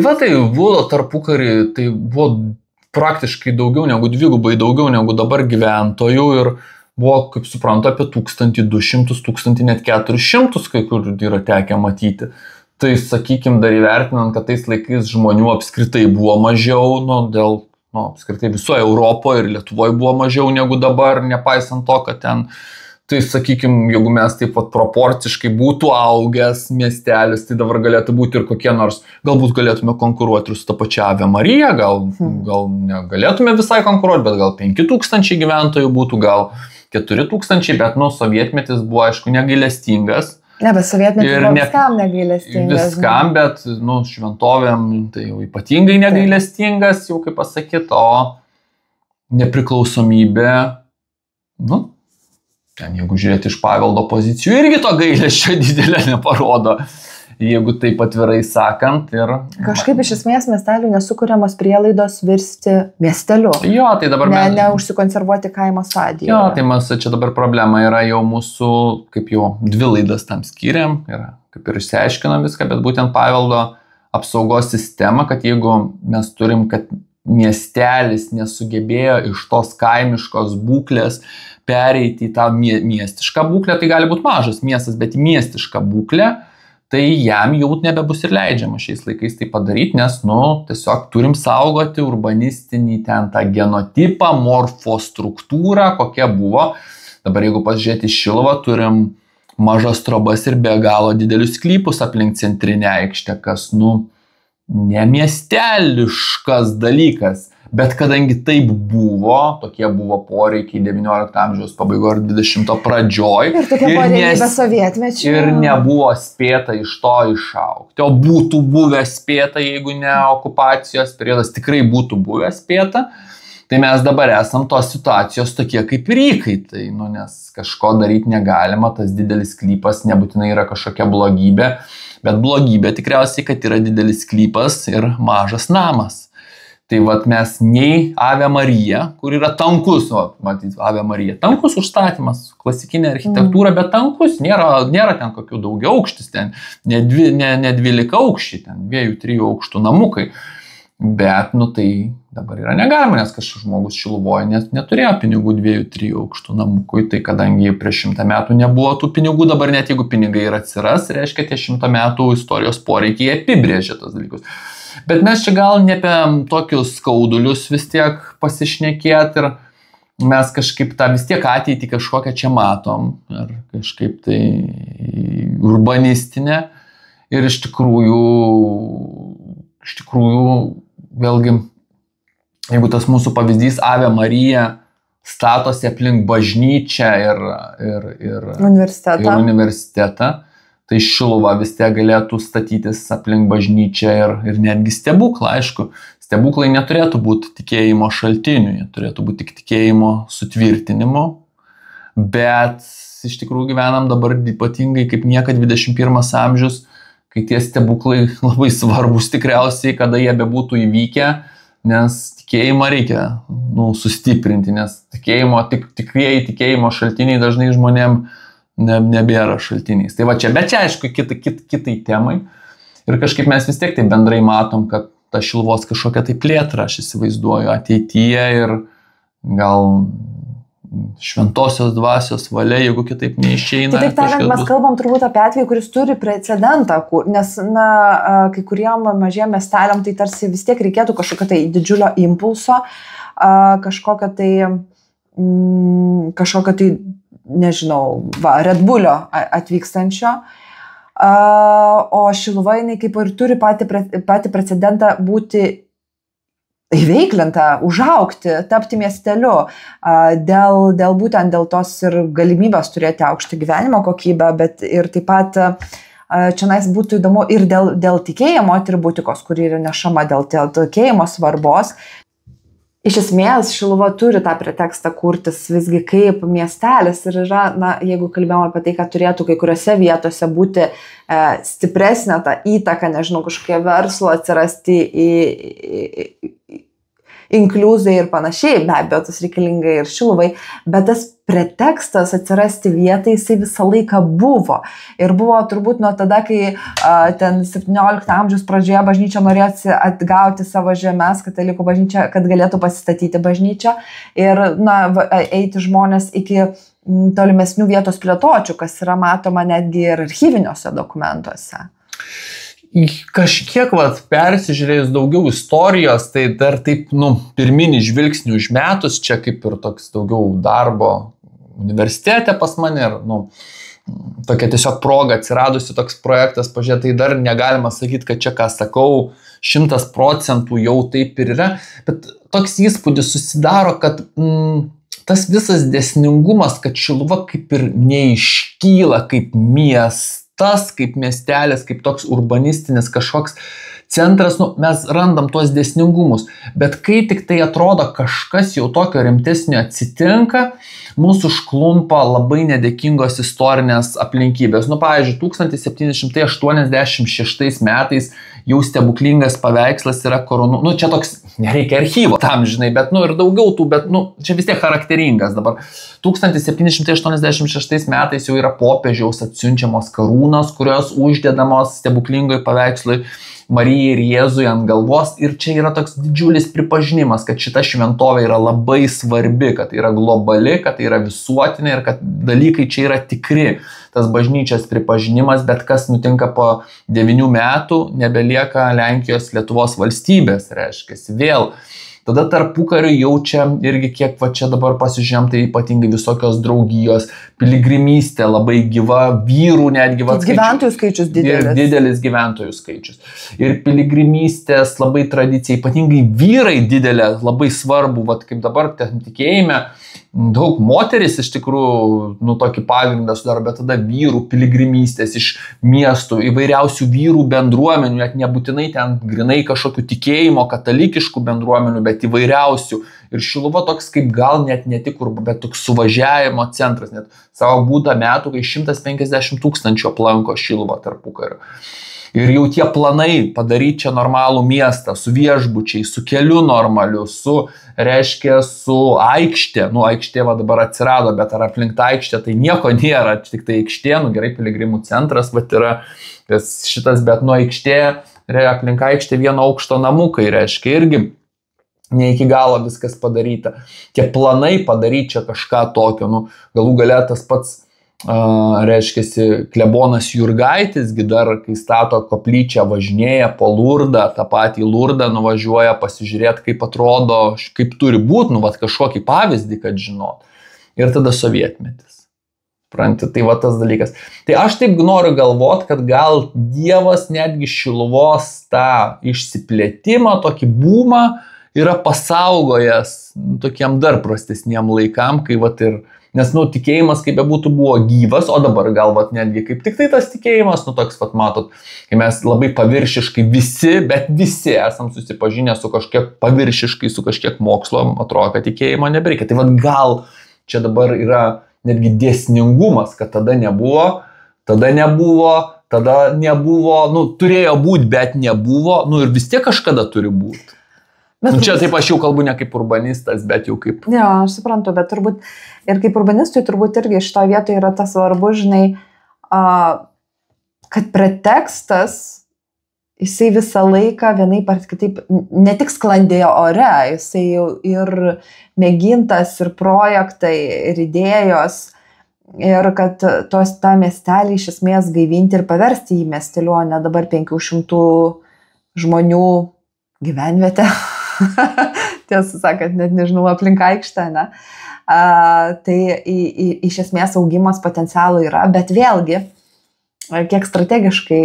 buvo tarpukarį, tai buvo praktiškai daugiau negu dvigubai daugiau negu dabar gyventojų ir buvo, kaip suprantu, apie 1200, 1000, net 400, kai kur yra tekę matyti. Tai, sakykim, dar įvertinant, kad tais laikais žmonių apskritai buvo mažiau, apskritai visoje Europoje ir Lietuvoje buvo mažiau negu dabar, nepaisant to, kad ten, tai sakykim, jeigu mes taip pat proporciškai būtų augęs miestelis, tai dabar galėtų būti ir kokie nors, galbūt galėtume konkuruoti ir su ta pačia Ave Marija, gal negalėtume visai konkuruoti, bet gal 5000 gyventojų būtų, gal 4000, bet sovietmetis buvo, aišku, negailestingas. Ne, bet sovietmetis buvo viskam negailestingas. Viskam, bet šventovėm tai jau ypatingai negailestingas, jau kaip pasakyti, o nepriklausomybė, ten jeigu žiūrėti iš paveldo pozicijų, irgi to gailesčio didelė neparodo, jeigu taip atvirai sakant. Kažkaip iš esmės miestelių nesukuriamos prielaidos virsti miesteliu. Jo, tai dabar neužsikonservuoti kaimo stadijoje. Jo, tai čia dabar problema yra jau mūsų, kaip jau 2 laidas tam skiriam, kaip ir išsiaiškinom viską, bet būtent paveldo apsaugos sistemą, kad jeigu mes turim, kad miestelis nesugebėjo iš tos kaimiškos būklės pereiti į tą miestišką būklę, tai gali būti mažas miestas, bet miestišką būklę, tai jam jau nebebus ir leidžiama šiais laikais tai padaryti, nes, tiesiog turim saugoti urbanistinį ten tą genotipą, morfostruktūrą, kokia buvo. Dabar jeigu pasižiūrėti Šiluvą, turim mažas trobas ir be galo didelius sklypus aplink centrinę aikštę, kas, ne miesteliškas dalykas. Bet kadangi taip buvo, tokie buvo poreikiai 19 amžiaus pabaigoje ir 20 pradžioj. Ir tokie poreikiai be sovietmečio. Ir nebuvo spėta iš to išaugti. O būtų buvę spėta, jeigu ne okupacijos periodas, tikrai būtų buvę spėta. Tai mes dabar esam tos situacijos tokie kaip ir įkaitai, nes kažko daryti negalima, tas didelis sklypas nebūtinai yra kažkokia blogybė, bet blogybė tikriausiai, kad yra didelis sklypas ir mažas namas. Tai mes nei Ave Marija, kur yra tankus, matyti, Ave Marija, tankus užstatymas, klasikinė architektūra, bet tankus, nėra ten kokių daugiau aukštis, ten ne 12 aukščiai, ten 2-3 aukštų namukai. Bet, tai dabar yra negalima, nes kažkas žmogus Šiluvoje neturėjo pinigų 2-3 aukštų namukui, tai kadangi prieš 100 metų nebuvo tų pinigų, dabar net jeigu pinigai ir atsiras, reiškia, tie 100 metų istorijos poreikiai apibrėžia tos dalykus. Bet mes čia gal ne apie tokius skaudulius vis tiek pasišnekėti ir mes kažkaip tą vis tiek ateitį kažkokią čia matom ir kažkaip tai urbanistinę ir iš tikrųjų vėlgi, jeigu tas mūsų pavyzdys Ave Marija statosi aplink bažnyčią ir universitetą, tai Šiluva vis tiek galėtų statytis aplink bažnyčią ir netgi stebuklą, aišku. Stebuklai neturėtų būti tikėjimo šaltiniu, jie turėtų būti tik tikėjimo sutvirtinimu, bet iš tikrųjų gyvenam dabar ypatingai kaip niekad 21 amžius, kai tie stebuklai labai svarbus tikriausiai, kada jie bebūtų įvykę, nes tikėjimą reikia sustiprinti, nes tikrieji tikėjimo šaltiniai dažnai žmonėm nebėra šaltiniais. Tai čia, bet čia aišku kitai temai ir kažkaip mes vis tiek tai bendrai matom, kad ta Šiluvos kažkokia tai plėtra, aš įsivaizduoju ateityje ir gal šventosios dvasios valia, jeigu kitaip neišeina. Kitaip tariant, mes kalbam turbūt apie atvejį, kuris turi precedentą, nes kai kuriem mažiem miesteliam tai tarsi vis tiek reikėtų kažkokio tai didžiulio impulso, kažkokio tai nežinau, Red Bullio atvykstančio, o Šiluva jinai kaip ir turi patį precedentą būti įveiklinta, užaugti, tapti miesteliu, būtent dėl tos ir galimybės turėti aukštą gyvenimo kokybę, bet ir taip pat čia būtų įdomu ir dėl tikėjimo atributikos, kuri yra nešama dėl tikėjimo svarbos. Iš esmės, Šiluva turi tą pretekstą kurtis visgi kaip miestelis ir yra, jeigu kalbėjome apie tai, kad turėtų kai kuriuose vietose būti stipresnė ta įtaka, nežinau, kažkokie verslo atsirasti inkliuzai ir panašiai, be abejo, tas reikalinga ir Šiluvai, bet tas pretekstas atsirasti vietai, jisai visą laiką buvo. Ir buvo turbūt nuo tada, kai ten 17 amžiaus pradžioje bažnyčia norėjo atgauti savo žemes, katalikų bažnyčia, kad galėtų pasistatyti bažnyčią ir eiti žmonės iki tolimesnių vietos plėtočių, kas yra matoma netgi ir archyviniuose dokumentuose. Kažkiek persižiūrėjus daugiau istorijos, tai dar taip, pirminį žvilgsnį užmetus, čia kaip ir toks daugiau darbo universitete pas mane ir, tokia tiesiog proga atsiradusi toks projektas, pažiūrėt, tai dar negalima sakyti, kad čia, ką sakau, 100% jau taip ir yra, bet toks įspūdis susidaro, kad tas visas dėsningumas, kad Šiluva kaip ir neiškyla kaip miestas, kaip miestelis, kaip toks urbanistinis kažkoks centras, mes randam tuos dėsningumus, bet kai tik tai atrodo kažkas jau tokio rimtesnio atsitinka, mūsų užklumpa labai nedėkingos istorinės aplinkybės. Pavyzdžiui, 1786 metais jau stebuklingas paveikslas yra koronuotas, čia toks, nereikia archyvo tam, žinai, bet ir daugiau tų, bet čia vis tiek charakteringas dabar. 1786 metais jau yra popiežiaus atsiunčiamos karūnos, kurios uždedamos stebuklingoj paveikslui Marijai ir Jėzui ant galvos. Ir čia yra toks didžiulis pripažinimas, kad šita šventovė yra labai svarbi, kad tai yra globali, kad tai yra visuotinė ir kad dalykai čia yra tikri. Tas bažnyčios pripažinimas, bet kas nutinka po 9 metų, nebelieka Lenkijos Lietuvos valstybės, reiškia. Vėl. Tada tarpukariu jaučia irgi kiek va čia dabar pasižiūrėm, tai ypatingai visokios draugijos, piligrimystė labai gyva, vyrų netgi va gyventojų skaičius didelis. Didelis gyventojų skaičius. Ir piligrimystės labai tradicija, ypatingai vyrai didelė, labai svarbu, va kaip dabar tikėjime, daug moteris iš tikrųjų, tokį pagrindą sudaro, bet tada vyrų piligrimystės iš miestų, įvairiausių vyrų bendruomenių, net nebūtinai ten grinai kažkokių tikėjimo, katalikiškų bendruomenių, bet įvairiausių. Ir Šiluva toks kaip gal net ne tik, bet toks suvažiavimo centras, net savo būdą metų, kai 150 000 aplanko Šiluvą tarpukariu. Ir jau tie planai padaryti čia normalų miestą, su viešbučiai, su keliu normaliu, su aikštė. Aikštė va dabar atsirado, bet ar aplink tą aikštę tai nieko nėra, tik tai aikštė, gerai, piligrimų centras, va yra šitas, bet aikštė, aplink aikštė vieno aukšto namukai, reiškia, irgi ne iki galo viskas padaryta. Tie planai padaryti čia kažką tokio, galų gale tas pats reiškiasi klebonas Jurgaitis, dar kai stato koplyčią važinėja po Lurdą, tą patį Lurdą nuvažiuoja pasižiūrėti, kaip atrodo, kaip turi būti, kažkokį pavyzdį, kad žinot. Ir tada sovietmetis. Pranti, tai va tas dalykas. Tai aš taip noriu galvoti, kad gal Dievas netgi Šiluvos tą išsiplėtimą, tokį bumą yra pasaugojęs tokiem dar prastesniem laikam, kai va ir nes, tikėjimas, kaip bebūtų, buvo gyvas, o dabar gal, netgi kaip tik tai tas tikėjimas, toks, matot, kai mes labai paviršiškai bet visi esam susipažinę su kažkiek paviršiškai, su kažkiek mokslo, atrodo, kad tikėjimo nebereikia. Tai gal čia dabar yra netgi dėsningumas, kad tada nebuvo, turėjo būti, bet nebuvo, ir vis tiek kažkada turi būti. Čia taip aš jau kalbu ne kaip urbanistas, bet jau kaip... Jo, aš suprantu, bet turbūt ir kaip urbanistui turbūt irgi iš to vietoje yra tas svarbu, žinai, kad pretekstas, jisai visą laiką vienaip ar kitaip ne tik sklandėjo ore, jisai jau ir mėgintas, ir projektai, ir idėjos, ir kad tą miestelį iš esmės gaivinti ir paversti į miestelį, o ne dabar 500 žmonių gyvenvietę. Tiesą sakant, net nežinau, aplink aikštę, ne? Tai iš esmės augimas potencialų yra, bet vėlgi, kiek strategiškai,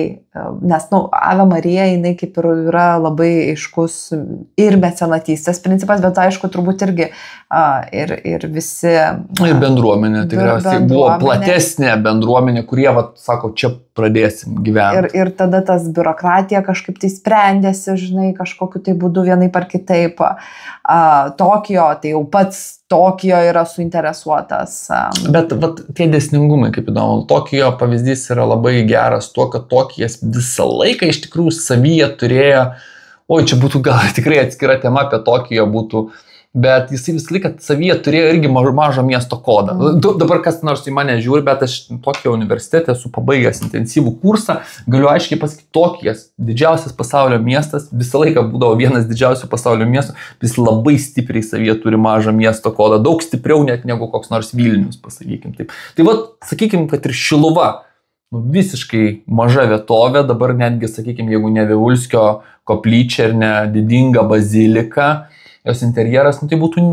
nes, Ave Marija, jinai kaip ir yra labai aiškus ir mecenatystės principas, bet aišku, turbūt irgi ir visi... Ir bendruomenė, tikriausiai buvo platesnė bendruomenė, kurie, sako, čia pradėsim gyventi. Ir tada tas biurokratija kažkaip tai sprendėsi, žinai, kažkokiu tai būdu vienaip ar kitaip. Tokijo, tai jau pats Tokijo yra suinteresuotas. Bet tie dėsningumai, kaip įdomu, Tokijo pavyzdys yra labai geras tuo, kad Tokijas visą laiką iš tikrųjų savyje turėjo, čia būtų gal tikrai atskira tema apie Tokijo būtų, bet jisai visą laiką savyje turėjo irgi mažo miesto kodą. Dabar kas nors į mane žiūri, bet aš Tokijo universitete esu pabaigęs intensyvų kursą, galiu aiškiai pasakyti, Tokijas, didžiausias pasaulio miestas, visą laiką būdavo vienas didžiausių pasaulio miestų, jis labai stipriai savyje turi mažą miesto kodą, daug stipriau net negu koks nors Vilnius, pasakykim taip. Tai sakykim, kad ir Šiluva, visiškai maža vietovė, dabar netgi, sakykim, jeigu ne Vivulskio koplyčia ir ne didinga bazilika, jos interjeras, tai būtų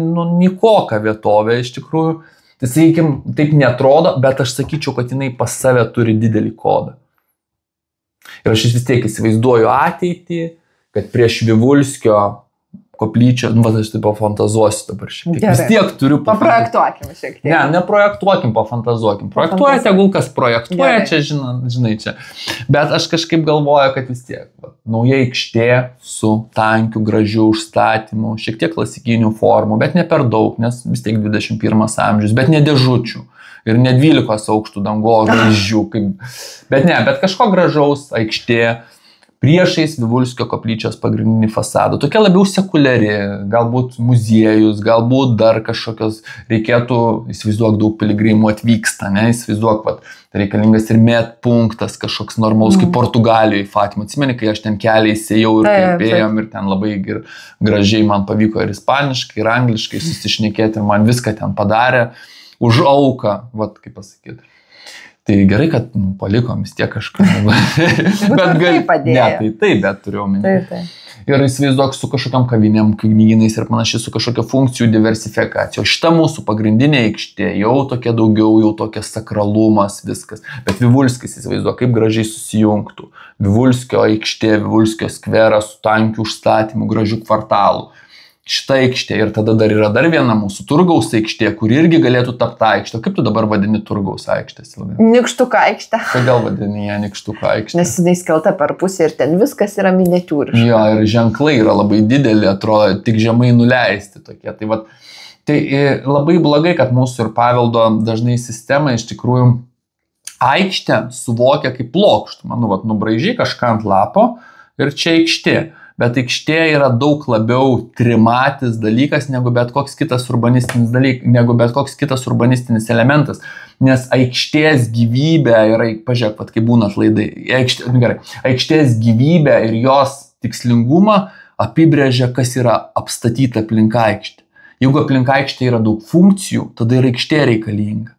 nikoka vietovė iš tikrųjų. Tai, sakykim, taip netrodo, bet aš sakyčiau, kad jinai pas save turi didelį kodą. Ir aš vis tiek įsivaizduoju ateitį, kad prieš Vivulskio koplyčią, aš taip pafantazuosiu dabar šiek tiek. Vis tiek turiu paprojektuokim šiek tiek. Neprojektuokim, pafantazuokim. Projektuoja, tegul kas projektuoja, čia, žinai čia. Bet aš kažkaip galvoju, kad vis tiek nauja aikštė su tankiu, gražiu užstatymu, šiek tiek klasikinių formų, bet ne per daug, nes vis tiek 21 amžius, bet ne dėžučių. Ir ne 12 aukštų dangos žvaigždžių. Bet kažko gražaus aikštė, priešais Vivulskio koplyčios pagrindinį fasadą. Tokia labiau sekuliari, galbūt muziejus, galbūt dar kažkokios reikėtų, įsivaizduok, daug piligrimų atvyksta, ne, įsivaizduok, reikalingas ir medpunktas kažkoks normalus, kaip Portugalijoje, Fatima. Atsimeni, kai aš ten keliais ėjau ir kaip ėjom ir ten labai gražiai man pavyko ir ispaniškai, ir angliškai susišnekėti ir man viską ten padarė už auką, kaip pasakyti. Tai gerai, kad palikom vis tiek kažką. Bet padėjo. Ne, tai bet turiu omeny. Ir įsivaizduok su kažkokiam kavinėm, knygynais ir panašiai, su kažkokia funkcijų diversifikacija. O šita mūsų pagrindinė aikštė jau tokia daugiau, jau tokia sakralumas, viskas. Bet Vivulskis, įsivaizduok, kaip gražiai susijungtų. Vivulskio aikštė, Vivulskio skveras su tankių užstatymų, gražių kvartalų. Šita aikštė ir tada dar yra dar viena mūsų Turgaus aikštė, kuri irgi galėtų tapti aikštė. Kaip tu dabar vadini Turgaus aikštės? Nikštuko aikštė. Kodėl vadini ją Nikštuko aikštė? Nes jinai skelta per pusę ir ten viskas yra miniatiūriška. Jo, ir ženklai yra labai dideli, atrodo, tik žemai nuleisti tokie. Tai labai blogai, kad mūsų ir paveldo dažnai sistema iš tikrųjų aikštę suvokia kaip plokštumą. Nubraižy kažką ant lapo ir čia aikštė. Bet aikštė yra daug labiau trimatis dalykas negu bet koks kitas urbanistinis elementas. Nes aikštės gyvybė yra, pažiūrėk, kai būna atlaidai, aikštės gyvybė ir jos tikslingumą apibrėžia, kas yra apstatyta aplink aikštę. Jeigu aplink aikštė yra daug funkcijų, tada ir aikštė reikalinga.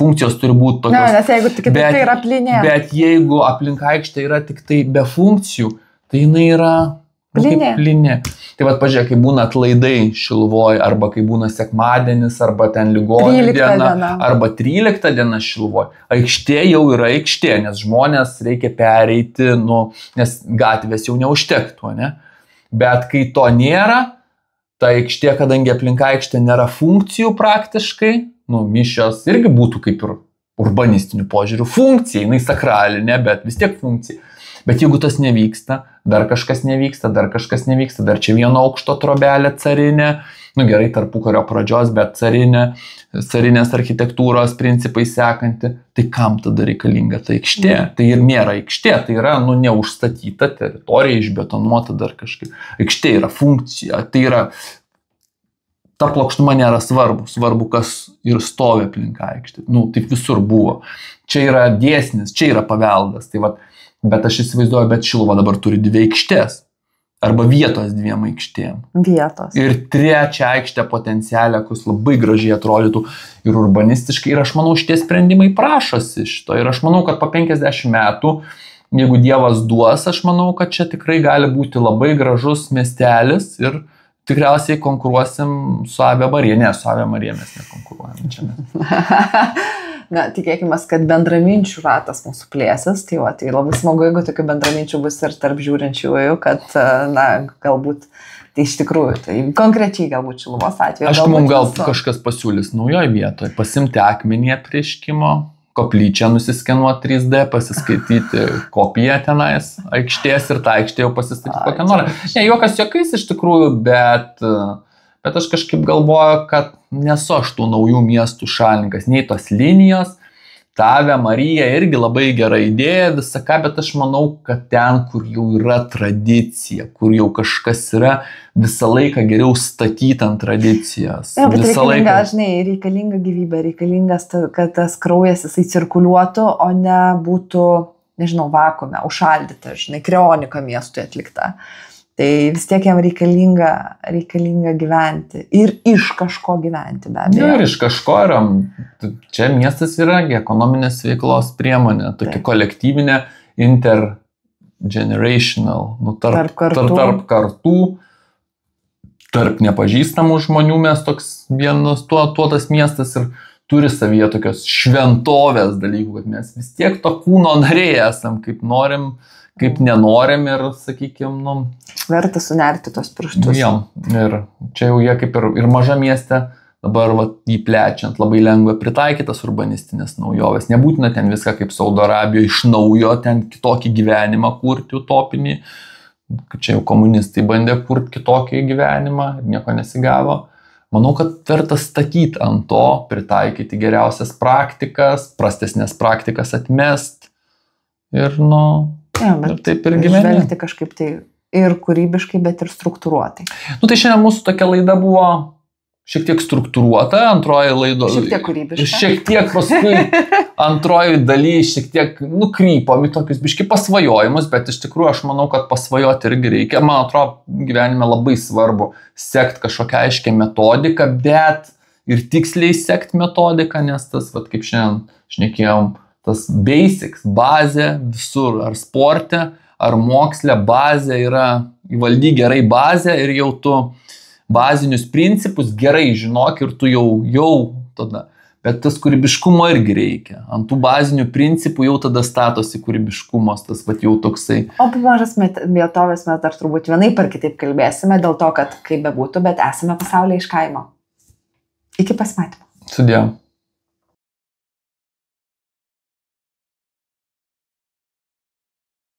Funkcijos turi būti tokios. Ne, nes jeigu tik tai yra plinė. Bet jeigu aplink aikštė yra tik tai be funkcijų, tai jinai yra plinė. Tai pažiūrėk, kai būna atlaidai Šiluvoj, arba kai būna sekmadienis, arba ten ligonių diena, arba 13 diena Šiluvoj. Aikštė jau yra aikštė, nes žmonės reikia pereiti, nes gatvės jau neužtektų, ne? Bet kai to nėra, ta aikštė, kadangi aplink aikštė nėra funkcijų praktiškai, mišios irgi būtų kaip ir urbanistinių požiūrių funkcija, jinai sakralinė, bet vis tiek funkcija. Bet jeigu tas nevyksta, dar kažkas nevyksta, dar čia vieno aukšto trobelė carinė, gerai, tarpukario pradžios, bet carinės architektūros principai sekanti, tai kam tada reikalinga ta aikštė? Tai ir nėra aikštė, tai yra neužstatyta teritorija, išbetonuota dar kažkaip. Aikštė yra funkcija, tai yra, ta plokštuma nėra svarbu, kas ir stovi aplink aikštę. Taip visur buvo. Čia yra dėsnis, čia yra paveldas, bet aš įsivaizduoju, bet Šiluva dabar turi 2 aikštės. Arba vietos 2 aikštėm. Vietos. Ir 3 aikštę potencialią, kuris labai gražiai atrodytų ir urbanistiškai. Ir aš manau, šitie sprendimai prašosi šito. Ir aš manau, kad po 50 metų, jeigu Dievas duos, aš manau, kad čia tikrai gali būti labai gražus miestelis ir tikriausiai konkuruosim su Ave Marija. Ne, su Ave Marija mes nekonkuruojam čia. Na, tikėkime, kad bendraminčių ratas mūsų plėsis, tai labai smagu, jeigu tokių bendraminčių bus ir tarp žiūrinčiųjų, kad, galbūt, tai iš tikrųjų, tai konkrečiai galbūt Šiluvos atveju. Aš mums gal kažkas pasiūlys naujoje vietoje, pasimti akmenį apreiškimo, koplyčią nusiskenuoti 3D, pasiskaityti kopiją tenais aikštės ir tą aikštę jau pasistatyti kokią nori. Ne, juokas juokais iš tikrųjų, bet aš kažkaip galvoju, kad nesu aš tų naujų miestų šalininkas, nei tos linijos, ta Ave Marija irgi labai gera idėja, visą ką, bet aš manau, kad ten, kur jau yra tradicija, kur jau kažkas yra, visą laiką geriau statyti ant tradicijos. Ja, bet reikalinga gyvybė, reikalingas, kad tas kraujas jisai cirkuliuotų, o ne būtų, vakuume, užšaldyta, krionika miestui atlikta. Tai vis tiek jam reikalinga gyventi ir iš kažko gyventi, be abejo. Ir iš kažko yra, čia miestas yra ekonominės veiklos priemonė, tokia kolektyvinė, intergenerational, tarp kartų, tarp nepažįstamų žmonių mes toks vienas, tuo tas miestas ir turi savyje tokios šventovės dalykų, kad mes vis tiek to kūno nariai esam, kaip norim, kaip nenorim ir, sakykime, verta sunerti tos pirštus. Jo, ir čia jau jie kaip ir maža mieste, dabar jį plečiant labai lengva pritaikytas urbanistinės naujovės. Nebūtina ten viską kaip Saudo Arabijoje iš naujo, ten kitokį gyvenimą kurti utopinį. Čia jau komunistai bandė kurti kitokį gyvenimą ir nieko nesigavo. Manau, kad verta statyti ant to, pritaikyti geriausias praktikas, prastesnės praktikas atmest ir, Ir taip ir gyveni. Žvelgti kažkaip tai ir kūrybiškai, bet ir struktūruotai. Nu tai šiandien mūsų tokia laida buvo šiek tiek struktūruota, antroji laido. Šiek tiek kūrybiška. Šiek tiek paskui antroji daly, šiek tiek nukrypom į tokius biški pasvajojimus, bet iš tikrųjų aš manau, kad pasvajoti irgi reikia. Man atrodo, gyvenime labai svarbu sekti kažkokią aiškę metodiką, bet ir tiksliai sekti metodiką, nes tas, vat, kaip šiandien šnekėjom, tas basics, bazė visur, ar sporte, ar moksle, bazė yra, įvaldy gerai bazę ir jau tu bazinius principus gerai žinok ir tu jau tada. Bet tas kūrybiškumo irgi reikia. Ant tų bazinių principų jau tada statosi kūrybiškumas, tas vat jau toksai. O apie mažas vietovės mes dar turbūt vienaip ar kitaip kalbėsime, dėl to, kad kaip bebūtų, bet esame pasaulyje iš kaimo. Iki pasimatymo. Sudėjau.